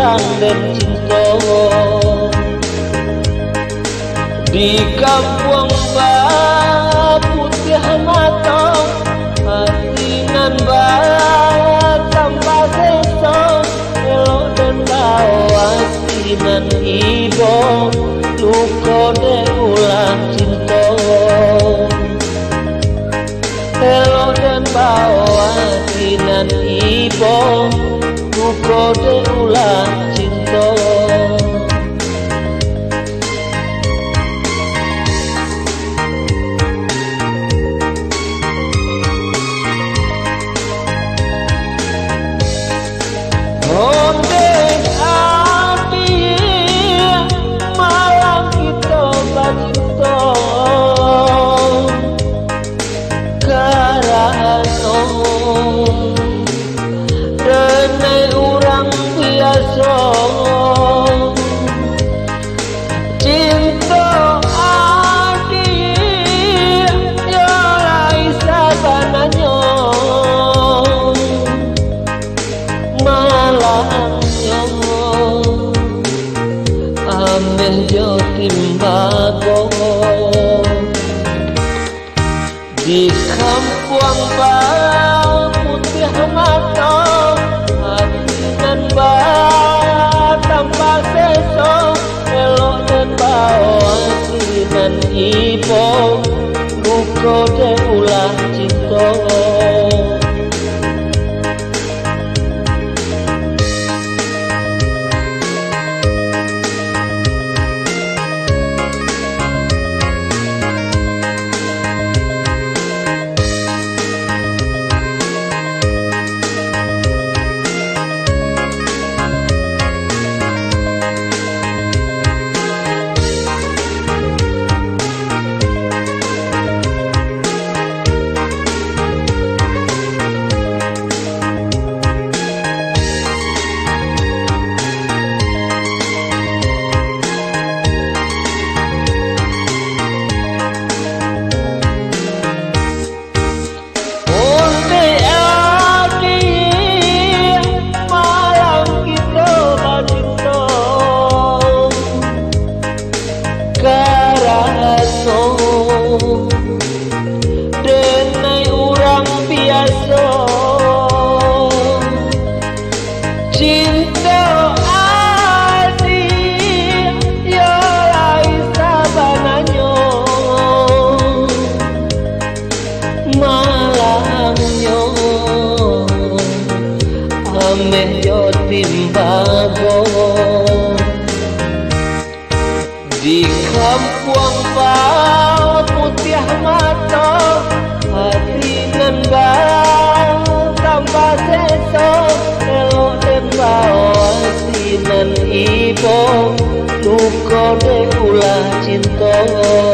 urang dan cinta di kampung putih mata hati nan tambah seso elok dan bawa sinan ibo luko de ulah cinta elok dan bawa sinan ibo luko de ulah cinta. Cinta adik yolai sabananya malangnya ameh jo timbago di kampung putih mata hati nan tambah seso elok dan bawa sinan ibo luko de ulah cinta. Denai urang biasa cinta adik yolai sabananya malangnya ameh jo timbago di kampung putih mata hati nan tambah seso elok dan bawa sinan ibo luko de ulah cinta.